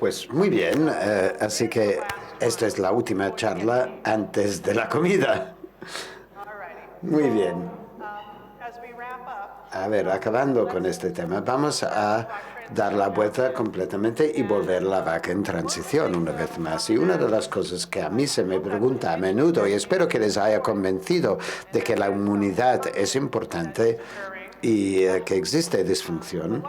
Pues muy bien, así que esta es la última charla antes de la comida. Muy bien. A ver, acabando con este tema, vamos a dar la vuelta completamente y volver la vaca en transición una vez más. Y una de las cosas que a mí se me pregunta a menudo, y espero que les haya convencido de que la inmunidad es importante y que existe disfunción,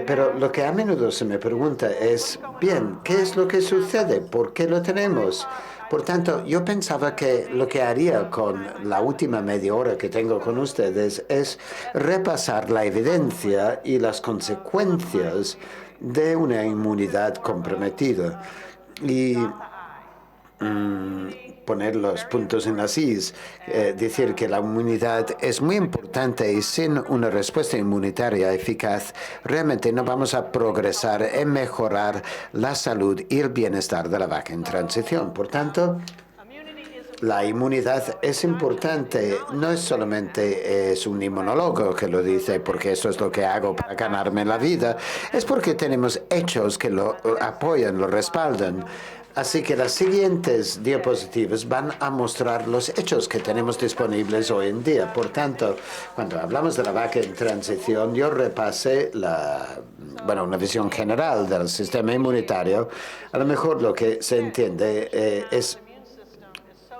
pero lo que a menudo se me pregunta es, bien, ¿qué es lo que sucede? ¿Por qué lo tenemos? Por tanto, yo pensaba que lo que haría con la última media hora que tengo con ustedes es repasar la evidencia y las consecuencias de una inmunidad comprometida y poner los puntos en las is, decir que la inmunidad es muy importante y sin una respuesta inmunitaria eficaz, realmente no vamos a progresar en mejorar la salud y el bienestar de la vaca en transición. Por tanto, la inmunidad es importante, no es solamente es un inmunólogo que lo dice porque eso es lo que hago para ganarme la vida, es porque tenemos hechos que lo apoyan, lo respaldan. Así que las siguientes diapositivas van a mostrar los hechos que tenemos disponibles hoy en día. Por tanto, cuando hablamos de la vaca en transición, yo repasé una visión general del sistema inmunitario. A lo mejor lo que se entiende es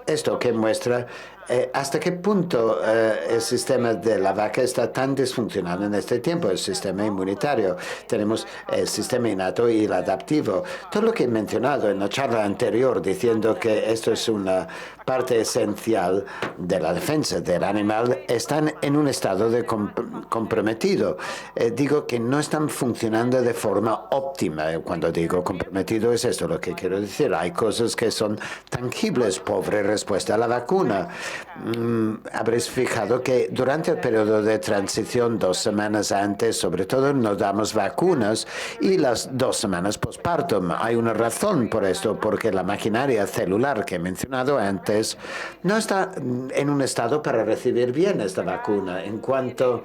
esto que muestra hasta qué punto el sistema de la vaca está tan disfuncional en este tiempo, el sistema inmunitario. Tenemos el sistema innato y el adaptivo. Todo lo que he mencionado en la charla anterior, diciendo que esto es una parte esencial de la defensa del animal, están en un estado de comprometido. Digo que no están funcionando de forma óptima. Cuando digo comprometido es esto lo que quiero decir. Hay cosas que son tangibles, pobre respuesta a la vacuna. Habréis fijado que durante el periodo de transición, 2 semanas antes, sobre todo, nos damos vacunas y las 2 semanas postpartum. Hay una razón por esto, porque la maquinaria celular que he mencionado antes no está en un estado para recibir bien esta vacuna. En cuanto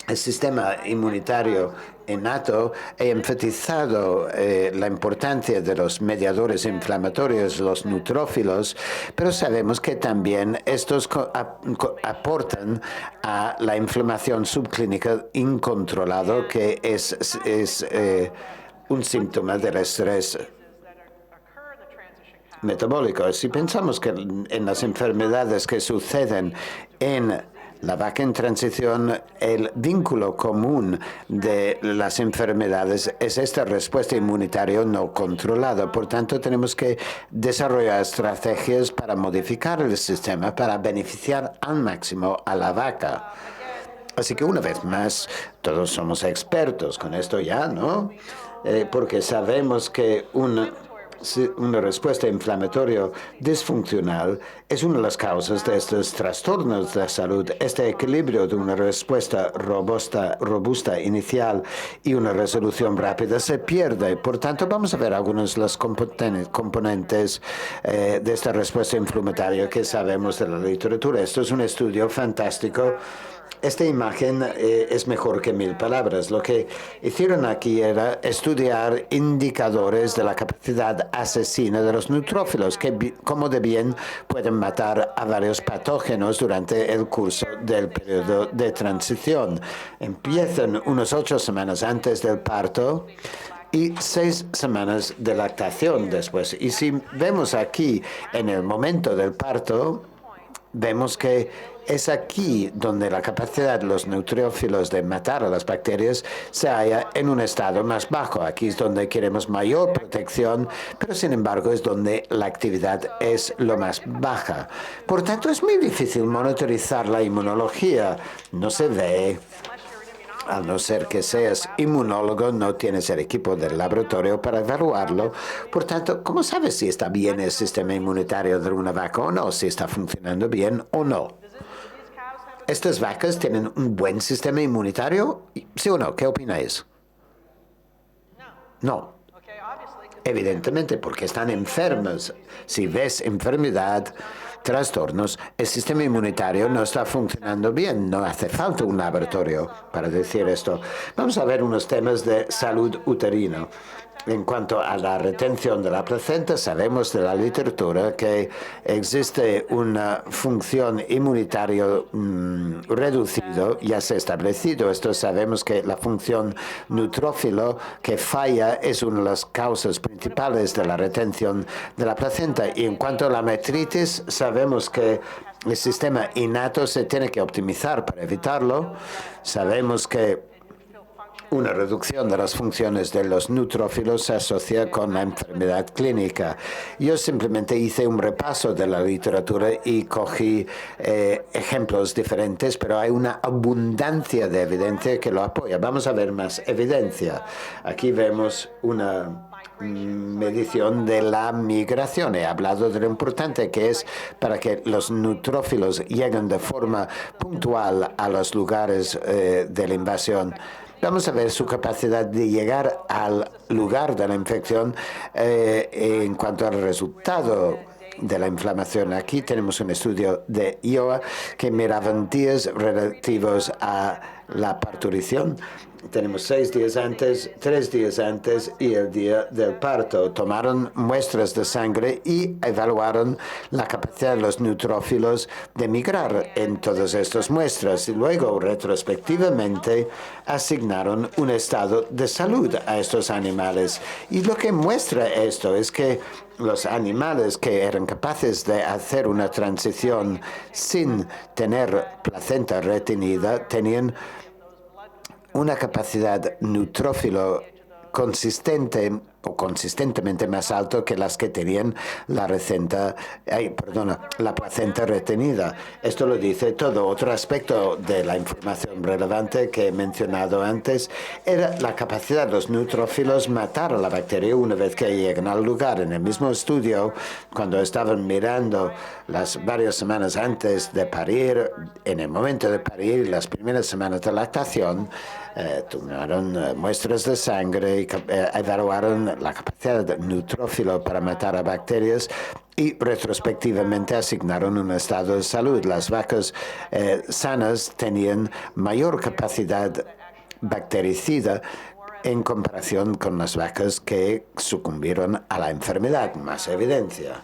el sistema inmunitario innato, he enfatizado la importancia de los mediadores inflamatorios, los neutrófilos, pero sabemos que también estos aportan a la inflamación subclínica incontrolado, que es un síntoma del estrés metabólico. Si pensamos que en las enfermedades que suceden en la vaca en transición, el vínculo común de las enfermedades es esta respuesta inmunitaria no controlada. Por tanto, tenemos que desarrollar estrategias para modificar el sistema para beneficiar al máximo a la vaca. Así que una vez más, todos somos expertos con esto ya, ¿no? Porque sabemos que una respuesta inflamatoria disfuncional es una de las causas de estos trastornos de salud. Este equilibrio de una respuesta robusta inicial y una resolución rápida se pierde. Por tanto, vamos a ver algunos de los componentes de esta respuesta inflamatoria que sabemos de la literatura. Esto es un estudio fantástico. Esta imagen es mejor que 1000 palabras. Lo que hicieron aquí era estudiar indicadores de la capacidad asesina de los neutrófilos, que como de bien pueden matar a varios patógenos durante el curso del periodo de transición. Empiezan unas 8 semanas antes del parto y 6 semanas de lactación después. Y si vemos aquí en el momento del parto, vemos que es aquí donde la capacidad de los neutrófilos de matar a las bacterias se halla en un estado más bajo. Aquí es donde queremos mayor protección, pero sin embargo es donde la actividad es lo más baja. Por tanto, es muy difícil monitorizar la inmunología. No se ve. A no ser que seas inmunólogo, no tienes el equipo del laboratorio para evaluarlo. Por tanto, ¿cómo sabes si está bien el sistema inmunitario de una vaca o no? Si está funcionando bien o no. ¿Estas vacas tienen un buen sistema inmunitario? ¿Sí o no? ¿Qué opináis? No. Evidentemente, porque están enfermas. Si ves enfermedad, trastornos, el sistema inmunitario no está funcionando bien. No hace falta un laboratorio para decir esto. Vamos a ver unos temas de salud uterina. En cuanto a la retención de la placenta, sabemos de la literatura que existe una función inmunitaria reducido, ya se ha establecido esto. Sabemos que la función neutrófilo que falla es una de las causas principales de la retención de la placenta. Y en cuanto a la metritis, sabemos que el sistema innato se tiene que optimizar para evitarlo. Sabemos que una reducción de las funciones de los neutrófilos se asocia con la enfermedad clínica. Yo simplemente hice un repaso de la literatura y cogí ejemplos diferentes, pero hay una abundancia de evidencia que lo apoya. Vamos a ver más evidencia. Aquí vemos una medición de la migración. He hablado de lo importante que es para que los neutrófilos lleguen de forma puntual a los lugares de la invasión. Vamos a ver su capacidad de llegar al lugar de la infección en cuanto al resultado de la inflamación. Aquí tenemos un estudio de Iowa que miraban días relativos a la parturición. Tenemos 6 días antes, 3 días antes y el día del parto. Tomaron muestras de sangre y evaluaron la capacidad de los neutrófilos de migrar en todas estas muestras. Y luego, retrospectivamente, asignaron un estado de salud a estos animales. Y lo que muestra esto es que los animales que eran capaces de hacer una transición sin tener placenta retenida tenían una capacidad neutrófilo consistente o consistentemente más alto que las que tenían la placenta retenida. Esto lo dice todo. Otro aspecto de la información relevante que he mencionado antes era la capacidad de los neutrófilos matar a la bacteria una vez que llegan al lugar. En el mismo estudio, cuando estaban mirando las varias semanas antes de parir, en el momento de parir y las primeras semanas de lactación, tomaron muestras de sangre y evaluaron la capacidad de neutrófilo para matar a bacterias y retrospectivamente asignaron un estado de salud. Las vacas sanas tenían mayor capacidad bactericida en comparación con las vacas que sucumbieron a la enfermedad. Más evidencia.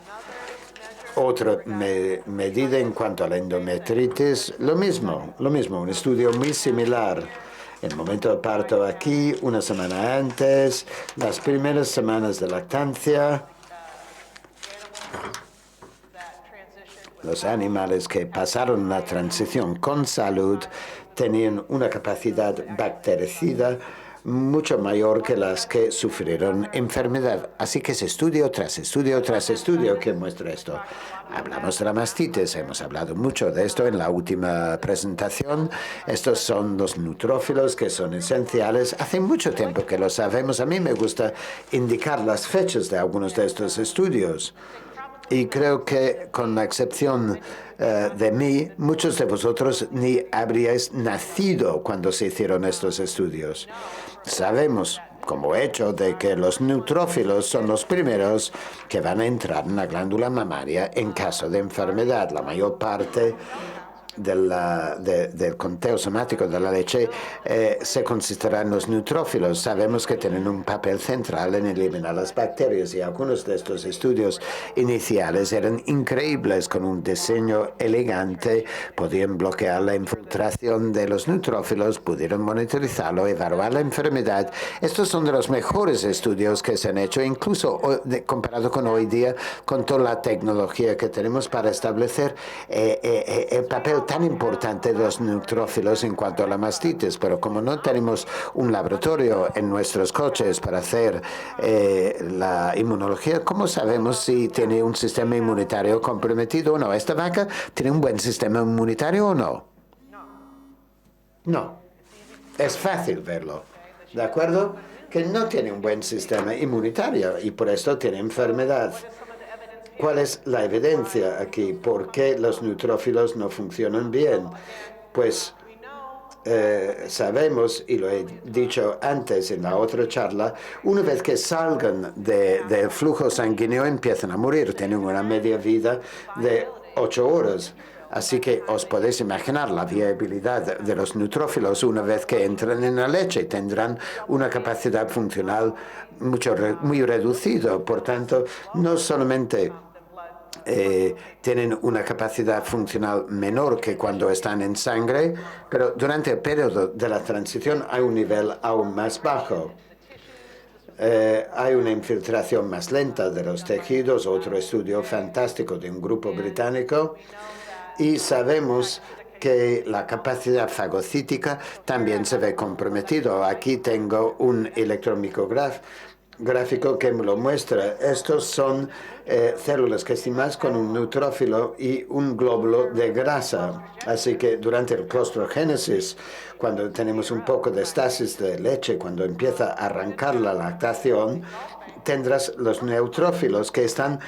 Otra medida en cuanto a la endometritis, lo mismo, un estudio muy similar. El momento de parto aquí, una semana antes, las primeras semanas de lactancia. Los animales que pasaron la transición con salud tenían una capacidad bactericida mucho mayor que las que sufrieron enfermedad. Así que es estudio tras estudio tras estudio que muestra esto. Hablamos de la mastitis, hemos hablado mucho de esto en la última presentación. Estos son los neutrófilos que son esenciales. Hace mucho tiempo que lo sabemos. A mí me gusta indicar las fechas de algunos de estos estudios. Y creo que, con la excepción de mí, muchos de vosotros ni habríais nacido cuando se hicieron estos estudios. Sabemos, como hecho, de que los neutrófilos son los primeros que van a entrar en la glándula mamaria en caso de enfermedad. La mayor parte del conteo somático de la leche se consistirá en los neutrófilos. Sabemos que tienen un papel central en eliminar las bacterias y algunos de estos estudios iniciales eran increíbles. Con un diseño elegante podían bloquear la infiltración de los neutrófilos, pudieron monitorizarlo, evaluar la enfermedad. Estos son de los mejores estudios que se han hecho, incluso comparado con hoy día, con toda la tecnología que tenemos para establecer el papel tan importante de los neutrófilos en cuanto a la mastitis. Pero como no tenemos un laboratorio en nuestros coches para hacer la inmunología, ¿cómo sabemos si tiene un sistema inmunitario comprometido o no? ¿Esta vaca tiene un buen sistema inmunitario o no? No. Es fácil verlo. ¿De acuerdo? Que no tiene un buen sistema inmunitario y por esto tiene enfermedad. ¿Cuál es la evidencia aquí? ¿Por qué los neutrófilos no funcionan bien? Pues sabemos, y lo he dicho antes en la otra charla, una vez que salgan del flujo sanguíneo empiezan a morir. Tienen una media vida de 8 horas. Así que os podéis imaginar la viabilidad de los neutrófilos una vez que entran en la leche. Tendrán una capacidad funcional muy reducida. Por tanto, no solamente tienen una capacidad funcional menor que cuando están en sangre, pero durante el periodo de la transición hay un nivel aún más bajo. Hay una infiltración más lenta de los tejidos, otro estudio fantástico de un grupo británico, y sabemos que la capacidad fagocítica también se ve comprometido. Aquí tengo un electromicrográfico que me lo muestra. Estos son células que estimas con un neutrófilo y un glóbulo de grasa. Así que durante el clostrogénesis, cuando tenemos un poco de estasis de leche, cuando empieza a arrancar la lactación, tendrás los neutrófilos que están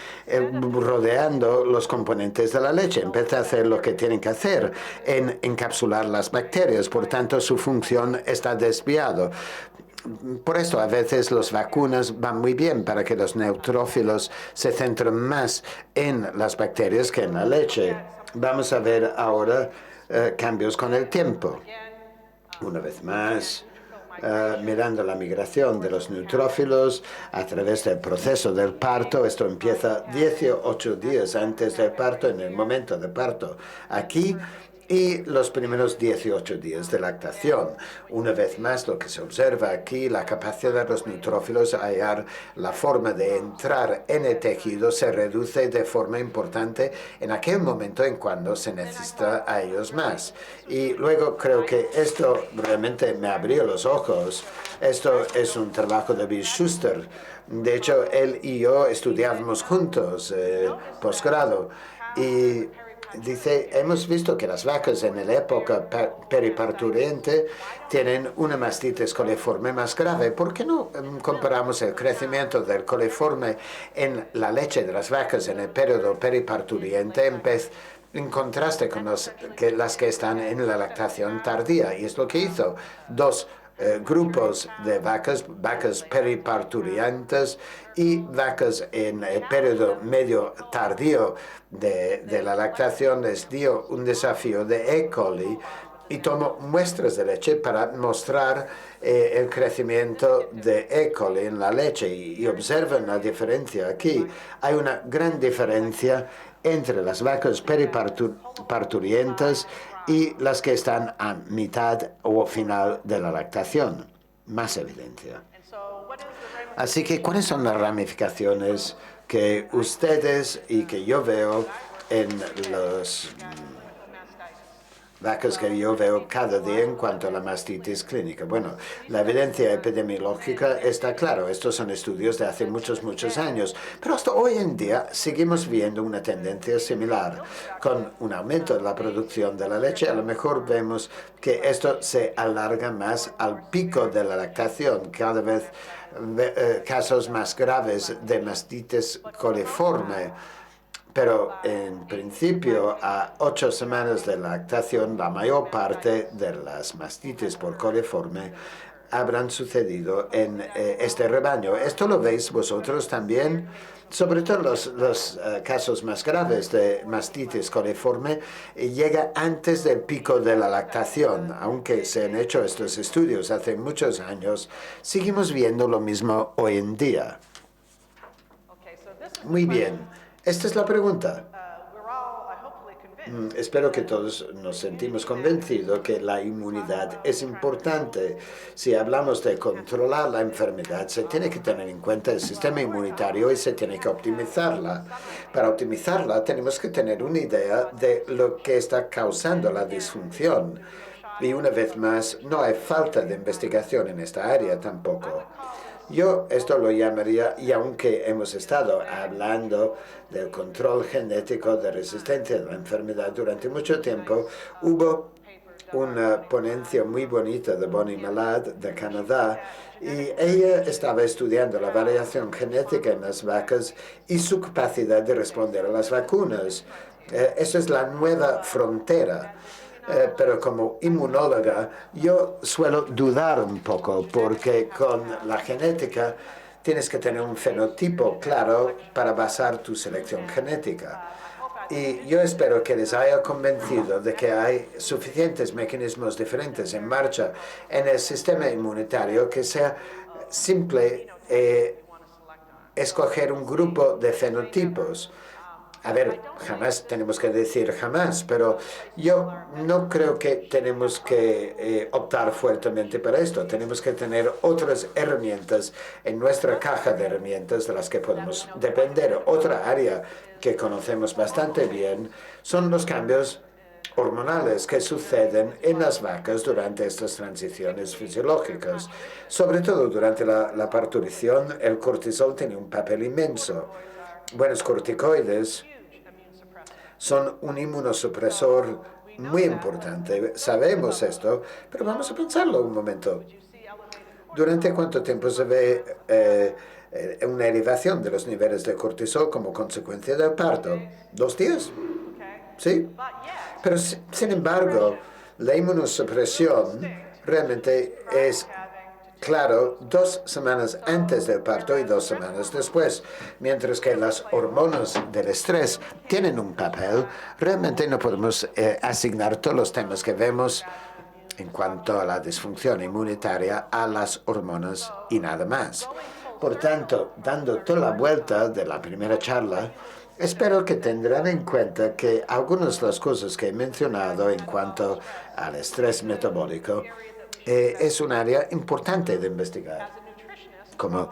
rodeando los componentes de la leche. Empieza a hacer lo que tienen que hacer en encapsular las bacterias. Por tanto, su función está desviada. Por esto a veces las vacunas van muy bien para que los neutrófilos se centren más en las bacterias que en la leche. Vamos a ver ahora cambios con el tiempo. Una vez más, mirando la migración de los neutrófilos a través del proceso del parto. Esto empieza 18 días antes del parto, en el momento del parto aquí, y los primeros 18 días de lactación. Una vez más, lo que se observa aquí, la capacidad de los neutrófilos a hallar la forma de entrar en el tejido se reduce de forma importante en aquel momento en cuando se necesita a ellos más. Y luego creo que esto realmente me abrió los ojos. Esto es un trabajo de Bill Schuster. De hecho, él y yo estudiábamos juntos posgrado, y dice, hemos visto que las vacas en la época periparturiente tienen una mastitis coliforme más grave. ¿Por qué no comparamos el crecimiento del coliforme en la leche de las vacas en el periodo periparturiente en contraste con las que están en la lactación tardía? Y es lo que hizo. Dos grupos de vacas periparturientas y vacas en el periodo medio tardío de la lactación, les dio un desafío de E. coli y tomó muestras de leche para mostrar el crecimiento de E. coli en la leche, y observen la diferencia aquí. Hay una gran diferencia entre las vacas periparturientas y las que están a mitad o final de la lactación. Más evidencia. Así que, ¿cuáles son las ramificaciones que ustedes y que yo veo en las vacas que yo veo cada día en cuanto a la mastitis clínica? Bueno, la evidencia epidemiológica está claro. Estos son estudios de hace muchos años, pero hasta hoy en día seguimos viendo una tendencia similar. Con un aumento de la producción de la leche, a lo mejor vemos que esto se alarga más al pico de la lactación. Cada vez casos más graves de mastitis coliforme. Pero en principio, a 8 semanas de lactación, la mayor parte de las mastitis por coliforme habrán sucedido en este rebaño. ¿Esto lo veis vosotros también? Sobre todo los casos más graves de mastitis coliforme llega antes del pico de la lactación. Aunque se han hecho estos estudios hace muchos años, seguimos viendo lo mismo hoy en día. Muy bien. Esta es la pregunta. Espero que todos nos sentimos convencidos que la inmunidad es importante. Si hablamos de controlar la enfermedad, se tiene que tener en cuenta el sistema inmunitario y se tiene que optimizarla. Para optimizarla, tenemos que tener una idea de lo que está causando la disfunción. Y una vez más, no hay falta de investigación en esta área tampoco. Yo esto lo llamaría, y aunque hemos estado hablando del control genético de resistencia a la enfermedad durante mucho tiempo, hubo una ponencia muy bonita de Bonnie Malad de Canadá, y ella estaba estudiando la variación genética en las vacas y su capacidad de responder a las vacunas. Eso es la nueva frontera. Pero como inmunóloga yo suelo dudar un poco, porque con la genética tienes que tener un fenotipo claro para basar tu selección genética. Y yo espero que les haya convencido de que hay suficientes mecanismos diferentes en marcha en el sistema inmunitario que sea simple escoger un grupo de fenotipos. A ver, jamás tenemos que decir jamás, pero yo no creo que tenemos que optar fuertemente para esto. Tenemos que tener otras herramientas en nuestra caja de herramientas de las que podemos depender. Otra área que conocemos bastante bien son los cambios hormonales que suceden en las vacas durante estas transiciones fisiológicas. Sobre todo durante la parturición, el cortisol tiene un papel inmenso. Buenos corticoides son un inmunosupresor muy importante. Sabemos esto, pero vamos a pensarlo un momento. ¿Durante cuánto tiempo se ve una elevación de los niveles de cortisol como consecuencia del parto? ¿2 días? ¿Sí? Pero sin embargo, la inmunosupresión realmente es claro 2 semanas antes del parto y 2 semanas después, mientras que las hormonas del estrés tienen un papel. Realmente no podemos asignar todos los temas que vemos en cuanto a la disfunción inmunitaria a las hormonas y nada más. Por tanto, dando toda la vuelta de la primera charla, espero que tendrán en cuenta que algunas de las cosas que he mencionado en cuanto al estrés metabólico es un área importante de investigar. Como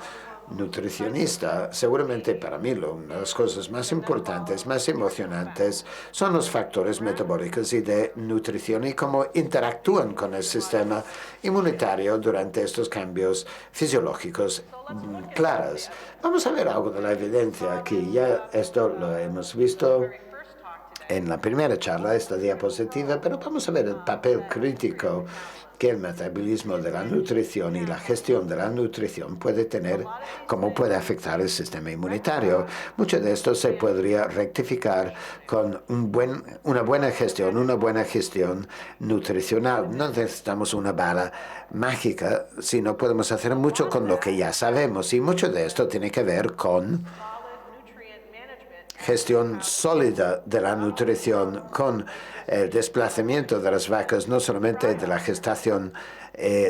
nutricionista, seguramente para mí una de las cosas más importantes, más emocionantes, son los factores metabólicos y de nutrición y cómo interactúan con el sistema inmunitario durante estos cambios fisiológicos claros. Vamos a ver algo de la evidencia aquí. Ya esto lo hemos visto en la primera charla, esta diapositiva, pero vamos a ver el papel crítico que el metabolismo de la nutrición y la gestión de la nutrición puede tener, cómo puede afectar el sistema inmunitario. Mucho de esto se podría rectificar con una buena gestión nutricional. No necesitamos una bala mágica, sino podemos hacer mucho con lo que ya sabemos, y mucho de esto tiene que ver con gestión sólida de la nutrición, con el desplazamiento de las vacas, no solamente de la gestación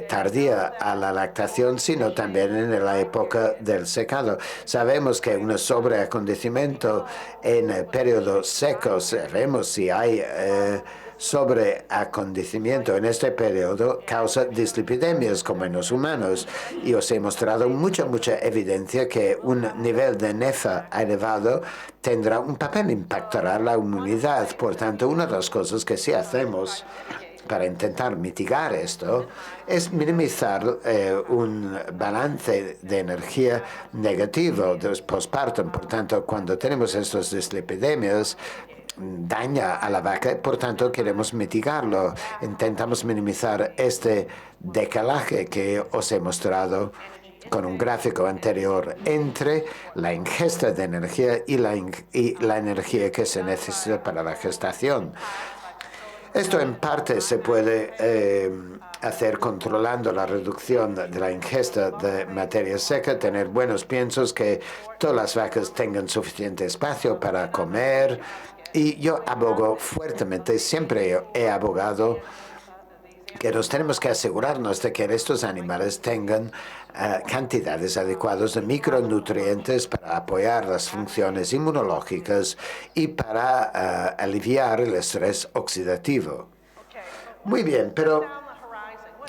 tardía a la lactación, sino también en la época del secado. Sabemos que un sobreacondicionamiento en el periodo seco, sabemos si hay sobreacondicionamiento en este periodo, causa dislipidemias como en los humanos. Y os he mostrado mucha evidencia que un nivel de NEFA elevado tendrá un papel, impactará la inmunidad. Por tanto, una de las cosas que sí hacemos para intentar mitigar esto es minimizar un balance de energía negativo del postpartum. Por tanto, cuando tenemos estos dislipidemias, daña a la vaca, por tanto queremos mitigarlo. Intentamos minimizar este decalaje que os he mostrado con un gráfico anterior entre la ingesta de energía y la energía que se necesita para la gestación. Esto en parte se puede hacer controlando la reducción de la ingesta de materia seca, tener buenos piensos, que todas las vacas tengan suficiente espacio para comer. Y yo abogo fuertemente, siempre he abogado que nos tenemos que asegurarnos de que estos animales tengan cantidades adecuadas de micronutrientes para apoyar las funciones inmunológicas y para aliviar el estrés oxidativo. Muy bien, pero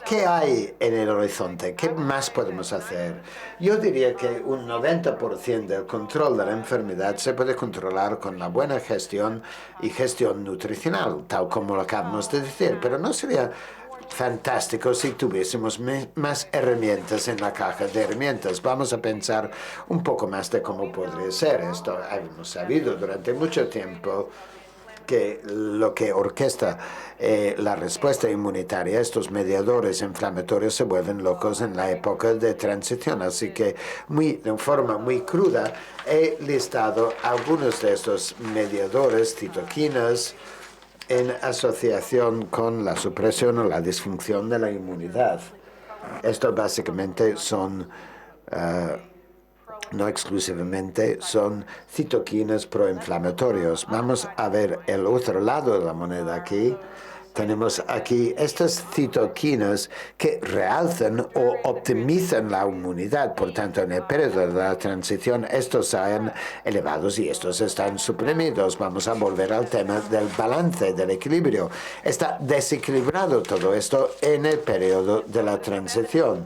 ¿qué hay en el horizonte? ¿Qué más podemos hacer? Yo diría que un 90% del control de la enfermedad se puede controlar con la buena gestión y gestión nutricional, tal como lo acabamos de decir, pero no sería fantástico si tuviésemos más herramientas en la caja de herramientas. Vamos a pensar un poco más de cómo podría ser esto. Hemos sabido durante mucho tiempo que lo que orquesta la respuesta inmunitaria, estos mediadores inflamatorios se vuelven locos en la época de transición. Así que de forma muy cruda he listado algunos de estos mediadores, citoquinas, en asociación con la supresión o la disfunción de la inmunidad. Estos básicamente son no exclusivamente son citoquinas proinflamatorios. Vamos a ver el otro lado de la moneda aquí. Tenemos aquí estas citoquinas que realzan o optimizan la inmunidad. Por tanto, en el periodo de la transición, estos sean elevados y estos están suprimidos. Vamos a volver al tema del balance, del equilibrio. Está desequilibrado todo esto en el periodo de la transición.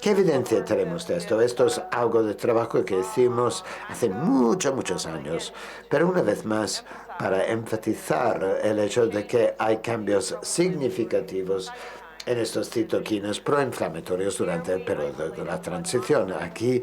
¿Qué evidencia tenemos de esto? Esto es algo de trabajo que hicimos hace muchos años, pero una vez más, para enfatizar el hecho de que hay cambios significativos en estos citoquinas proinflamatorios durante el periodo de la transición. Aquí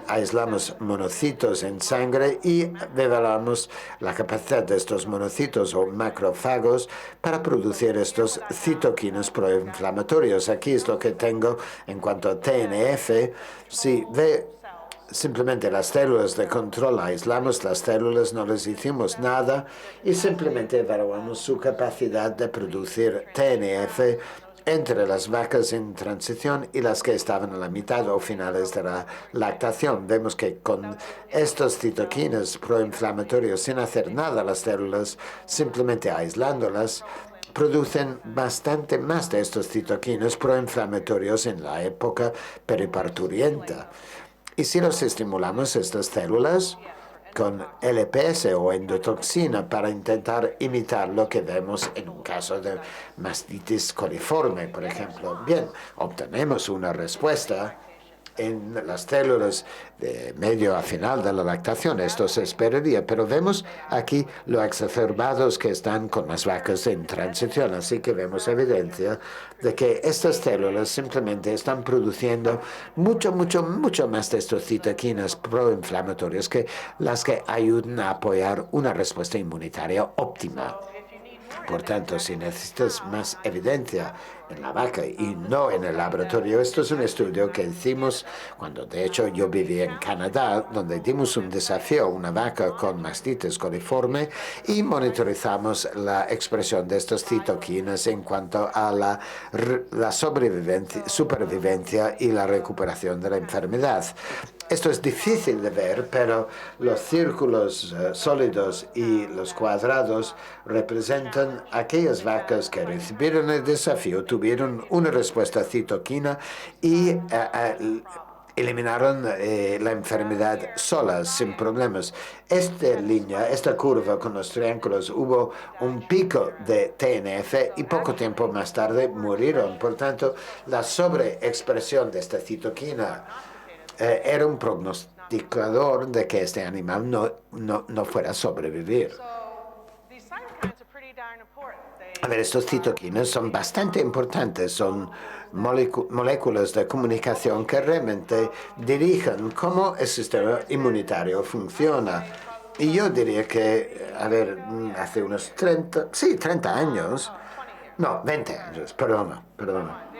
aislamos monocitos en sangre y evaluamos la capacidad de estos monocitos o macrófagos para producir estos citoquinas proinflamatorios. Aquí es lo que tengo en cuanto a TNF. Si ve simplemente las células de control, aislamos las células, no les hicimos nada y simplemente evaluamos su capacidad de producir TNF entre las vacas en transición y las que estaban a la mitad o finales de la lactación. Vemos que con estos citoquinas proinflamatorios, sin hacer nada a las células, simplemente aislándolas, producen bastante más de estos citoquinas proinflamatorios en la época periparturienta. Y si los estimulamos estas células con LPS o endotoxina para intentar imitar lo que vemos en un caso de mastitis coliforme, por ejemplo, bien, obtenemos una respuesta en las células de medio a final de la lactación. Esto se esperaría, pero vemos aquí lo exacerbados que están con las vacas en transición. Así que vemos evidencia de que estas células simplemente están produciendo mucho más de estas citoquinas proinflamatorias que las que ayudan a apoyar una respuesta inmunitaria óptima. Por tanto, si necesitas más evidencia en la vaca y no en el laboratorio, esto es un estudio que hicimos cuando de hecho yo vivía en Canadá, donde dimos un desafío a una vaca con mastitis coliforme y monitorizamos la expresión de estas citoquinas en cuanto a la supervivencia y la recuperación de la enfermedad. Esto es difícil de ver, pero los círculos sólidos y los cuadrados representan aquellas vacas que recibieron el desafío, tuvieron una respuesta citoquina y eliminaron la enfermedad solas, sin problemas. Esta línea, esta curva con los triángulos, hubo un pico de TNF y poco tiempo más tarde murieron. Por tanto, la sobreexpresión de esta citoquina era un prognosticador de que este animal no fuera a sobrevivir. A ver, estos citoquinas son bastante importantes, son moléculas de comunicación que realmente dirigen cómo el sistema inmunitario funciona. Y yo diría que, a ver, hace unos 30 años, no, 20 años, perdona.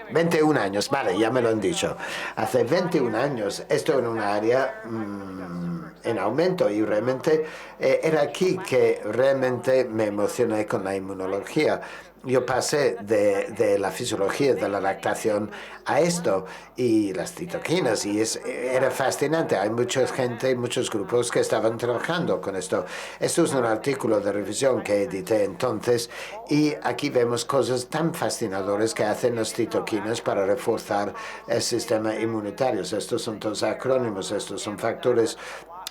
21 años, vale, ya me lo han dicho. Hace 21 años esto era un área en aumento y realmente era aquí que realmente me emocioné con la inmunología. Yo pasé de la fisiología de la lactación a esto y las citoquinas y era fascinante. Hay mucha gente, muchos grupos que estaban trabajando con esto. Esto es un artículo de revisión que edité entonces y aquí vemos cosas tan fascinadoras que hacen las citoquinas para reforzar el sistema inmunitario. Estos son todos acrónimos, estos son factores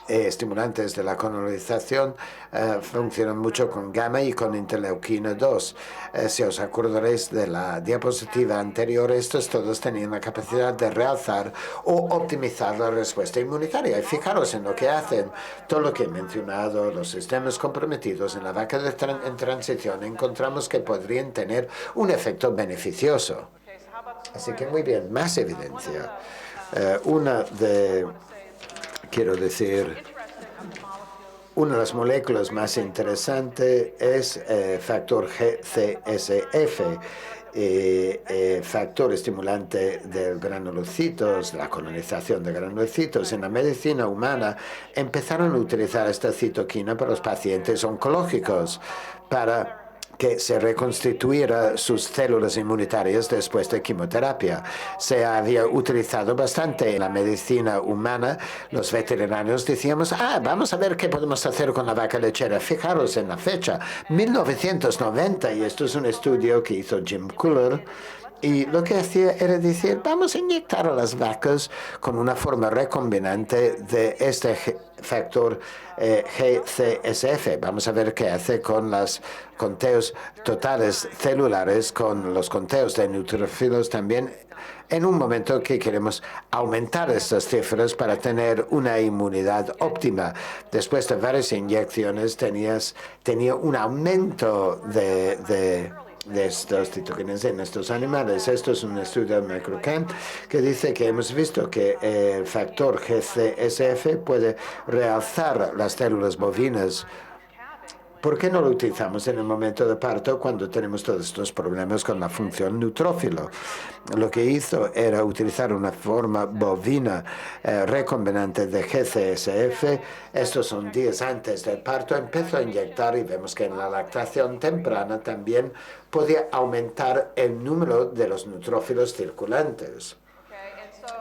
estimulantes de la colonización, funcionan mucho con gamma y con interleuquina 2. Si os acordaréis de la diapositiva anterior, estos todos tenían la capacidad de realzar o optimizar la respuesta inmunitaria. Y fijaros en lo que hacen. Todo lo que he mencionado, los sistemas comprometidos en la vaca en transición, encontramos que podrían tener un efecto beneficioso. Así que muy bien, más evidencia. Una de las moléculas más interesantes es factor GCSF, factor estimulante de granulocitos, la colonización de granulocitos. En la medicina humana empezaron a utilizar esta citoquina para los pacientes oncológicos, para que se reconstituyeran sus células inmunitarias después de quimioterapia. Se había utilizado bastante en la medicina humana. Los veterinarios decíamos, vamos a ver qué podemos hacer con la vaca lechera. Fijaros en la fecha, 1990, y esto es un estudio que hizo Jim Cooler. Y lo que hacía era decir, vamos a inyectar a las vacas con una forma recombinante de este factor GCSF. Vamos a ver qué hace con los conteos totales celulares, con los conteos de neutrófilos también, en un momento que queremos aumentar estas cifras para tener una inmunidad óptima. Después de varias inyecciones tenía un aumento de estos citoquinas en estos animales. Esto es un estudio de Microcamp que dice que hemos visto que el factor GCSF puede realzar las células bovinas. ¿Por qué no lo utilizamos en el momento de parto cuando tenemos todos estos problemas con la función neutrófilo? Lo que hizo era utilizar una forma bovina recombinante de GCSF. Estos son días antes del parto. Empezó a inyectar y vemos que en la lactación temprana también podía aumentar el número de los neutrófilos circulantes.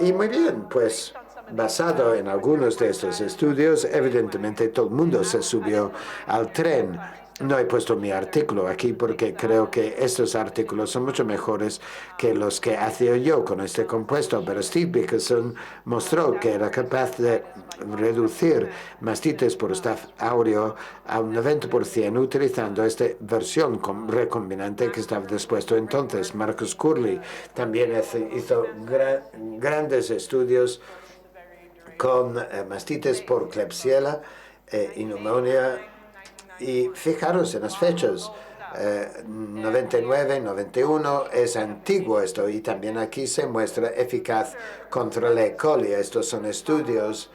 Y muy bien, pues basado en algunos de estos estudios, evidentemente todo el mundo se subió al tren. No he puesto mi artículo aquí porque creo que estos artículos son mucho mejores que los que hacía yo con este compuesto, pero Steve Bickerson mostró que era capaz de reducir mastitis por Staph aureus a un 90% utilizando esta versión recombinante que estaba dispuesto entonces. Marcus Curley también hizo grandes estudios con mastitis por Klebsiella y neumonía. Y fijaros en las fechas, 99, 91, es antiguo esto, y también aquí se muestra eficaz contra la E. coli. Estos son estudios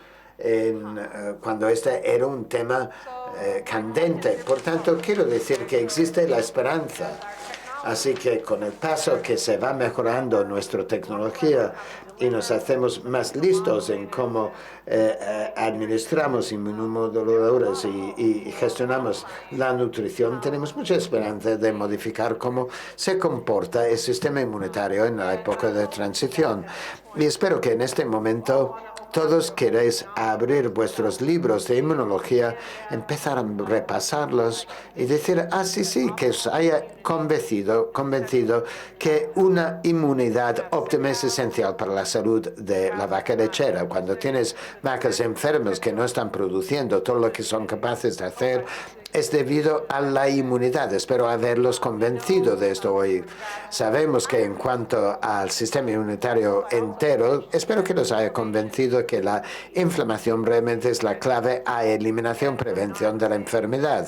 cuando este era un tema candente. Por tanto, quiero decir que existe la esperanza. Así que con el paso que se va mejorando nuestra tecnología y nos hacemos más listos en cómo administramos inmunomoduladores y gestionamos la nutrición, tenemos mucha esperanza de modificar cómo se comporta el sistema inmunitario en la época de transición. Y espero que en este momento todos queréis abrir vuestros libros de inmunología, empezar a repasarlos y decir, sí, que os haya convencido que una inmunidad óptima es esencial para la salud de la vaca lechera. Cuando tienes vacas enfermas que no están produciendo todo lo que son capaces de hacer, es debido a la inmunidad. Espero haberlos convencido de esto hoy. Sabemos que en cuanto al sistema inmunitario entero, espero que los haya convencido que la inflamación realmente es la clave a eliminación, prevención de la enfermedad.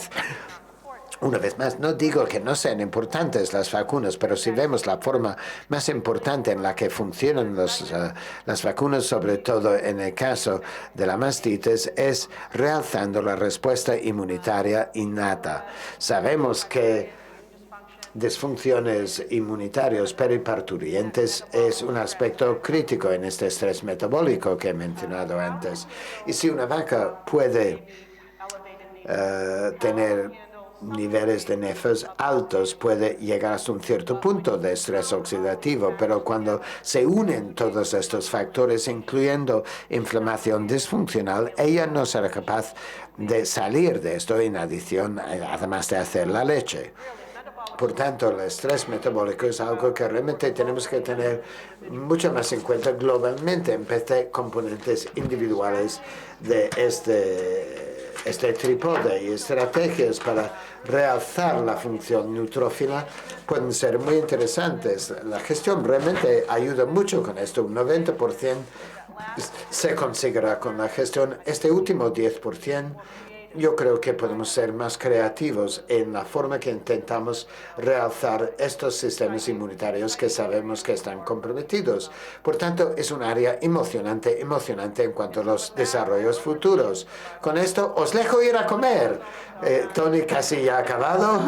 Una vez más, no digo que no sean importantes las vacunas, pero si vemos la forma más importante en la que funcionan las vacunas, sobre todo en el caso de la mastitis, es realzando la respuesta inmunitaria innata. Sabemos que disfunciones inmunitarias periparturientes es un aspecto crítico en este estrés metabólico que he mencionado antes. Y si una vaca puede tener niveles de nefas altos, puede llegar hasta un cierto punto de estrés oxidativo, pero cuando se unen todos estos factores, incluyendo inflamación disfuncional, ella no será capaz de salir de esto en adición, además de hacer la leche. Por tanto, el estrés metabólico es algo que realmente tenemos que tener mucho más en cuenta globalmente en vez de componentes individuales de este trípode, y estrategias para realzar la función neutrófila pueden ser muy interesantes. La gestión realmente ayuda mucho con esto. Un 90% se conseguirá con la gestión. Este último 10%, yo creo que podemos ser más creativos en la forma que intentamos realzar estos sistemas inmunitarios que sabemos que están comprometidos. Por tanto, es un área emocionante en cuanto a los desarrollos futuros. Con esto, os dejo ir a comer. Tony casi ya ha acabado.